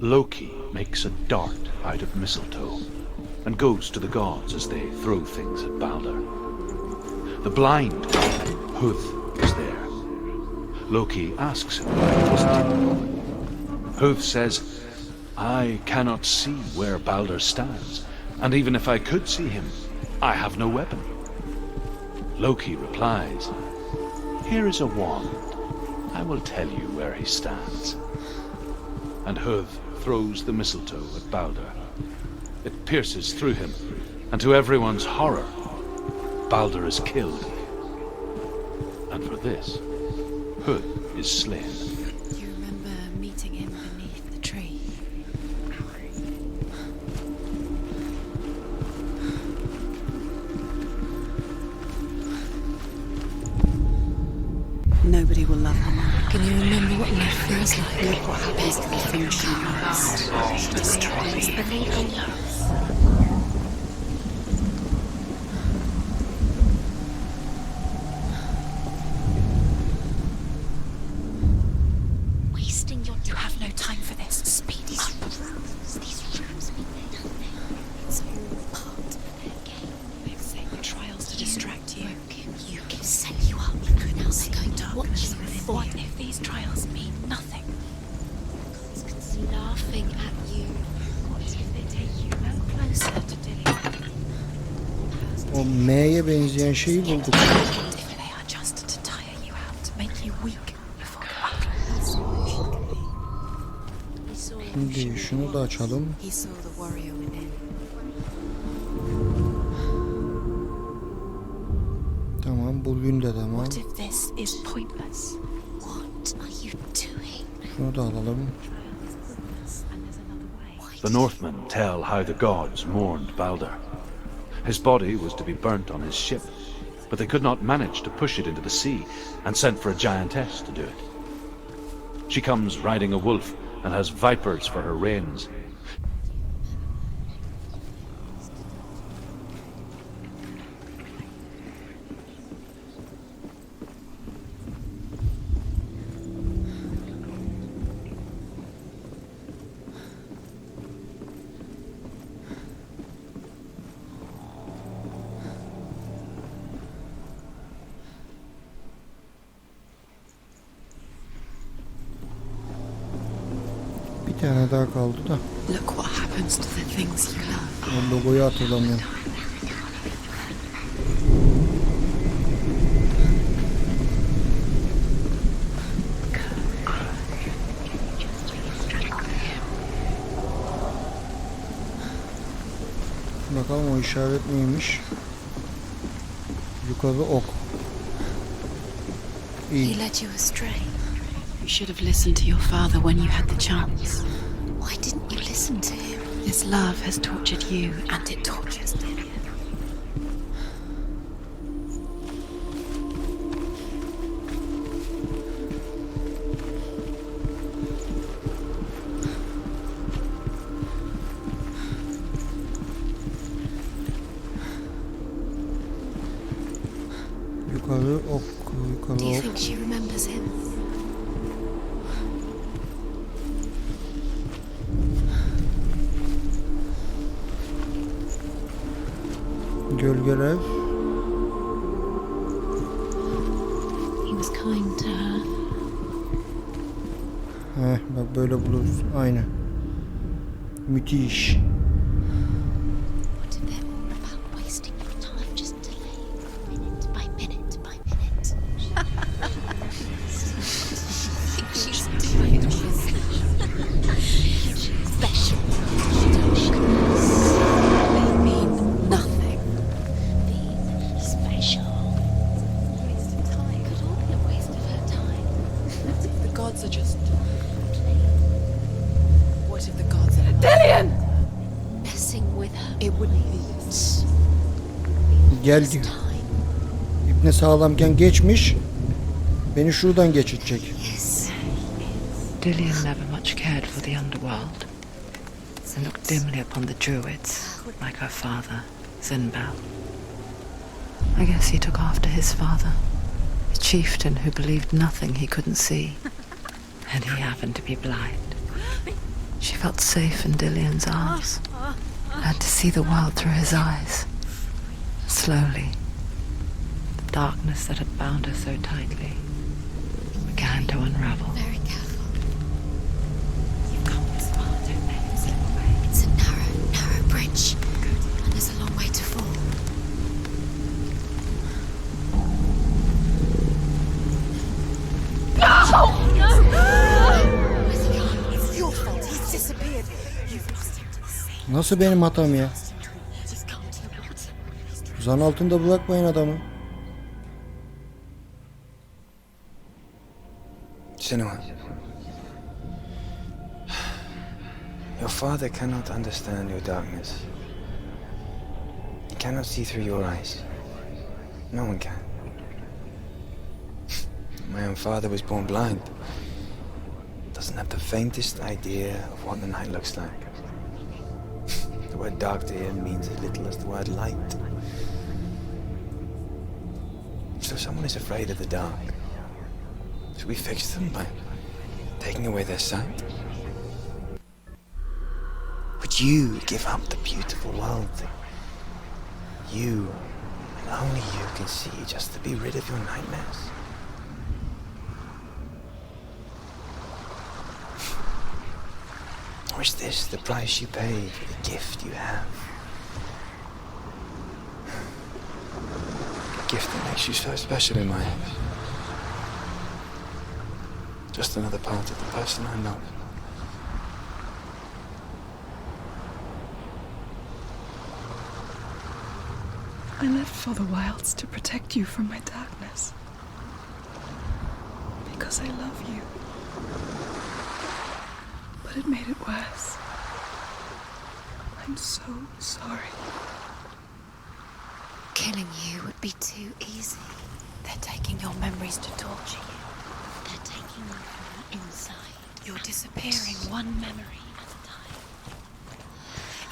Loki makes a dart out of mistletoe and goes to the gods as they throw things at Balder. The blind god, Huth, is there. Loki asks him why he wasn't in. Huth says, I cannot see where Balder stands, and even if I could see him, I have no weapon. Loki replies, here is a wand. I will tell you where he stands. And Huth throws the mistletoe at Balder. It pierces through him, and to everyone's horror, Balder is killed. And for this, Huth is slain. You remember meeting him beneath the tree? Nobody will love her now. Can you remember what life feels like? Look what happens to the things she loves. She destroys the people she loves. Wasting your... You have no time for this. Speed up. These rooms mean nothing. It's all part of their game. They've set you trials to distract you. You can set you up. Now they're going to watch you. What if these trials mean nothing? It's laughing at you. What if they take you no closer to Dilly? O M'ye benzeyen şeyi bulduk. What if they are just to tire you out, make you weak before the Şimdi şunu da açalım. He saw the warrior within. Tamam, bugün de tamam. What if this is pointless? What are you doing? Şunu da alalım. The Northmen tell how the gods mourned Balder. His body was to be burnt on his ship, but they could not manage to push it into the sea and sent for a giantess to do it. She comes riding a wolf and has vipers for her reins. Bir tane daha kaldı da. Look what happens to the things you love. O logoyu hatırlamıyorum. Bakalım o işaret neymiş? Yukarı ok. He İyi. led you astray. You should have listened to your father when you had the chance. Why didn't you listen to him? This love has tortured you, And it tortures Dillian. Yukarı ok. Do Yukarı you ok. think she remembers him? Gölgeler. He was kind to her. Bak böyle buluruz. Aynen. Müthiş. What if they're all about wasting your time just delaying minute by minute by minute? She's doing it. She's special. They mean nothing. Being special. Waste of time. Could all be a waste of her time. the gods are just... What if the gods are... Dillian! Messing with her. It wouldn't be this. Gel diyor. İbne sağlamken geçmiş. Beni şuradan geçirecek. Yes. Dillian never much cared for the underworld and looked dimly upon the druids, like her father, Zinbel. I guess he took after his father, a chieftain who believed nothing he couldn't see, and he happened to be blind. She felt safe in Dillian's arms, and to see the world through his eyes. Slowly, the darkness that had bound her so tightly began to unravel. Very careful. You've come this far, don't let him slip away. It's a narrow bridge. And there's a long way to fall. Where's he gone? It's your fault. He's disappeared. You've lost him to the sea. Nasıl benim hatam ya? Just come to the water. Zan altında bırakmayın adamı. Senua, your father cannot understand your darkness. He cannot see through your eyes. No one can. My own father was born blind. Doesn't have the faintest idea of what the night looks like. The word dark to him means as little as the word light. So if someone is afraid of the dark, should we fix them by taking away their sight? Would you give up the beautiful world that you, and only you, can see just to be rid of your nightmares? Or is this the price you pay for the gift you have? A gift that makes you so special in my eyes. Just another part of the person I love. I lived for the wilds to protect you from my darkness. Because I love you. But it made it worse. I'm so sorry. Killing you would be too easy. They're taking your memories to torture you. They're taking you from the inside. You're disappearing one memory at a time.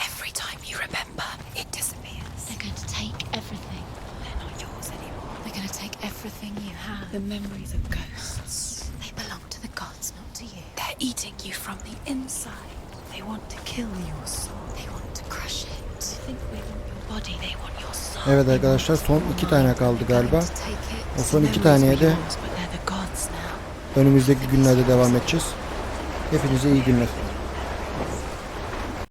Every time you remember, it disappears. They're going to take everything. They're not yours anymore. They're going to take everything you have. The memories of ghosts. They belong to the gods, not to you. They're eating you from the inside. They want to kill your soul. They want to crush it. They think they want your body. They want your soul. Evet arkadaşlar, son 2 tane kaldı galiba. O son 2 taneye de önümüzdeki günlerde devam edeceğiz. Hepinize iyi günler.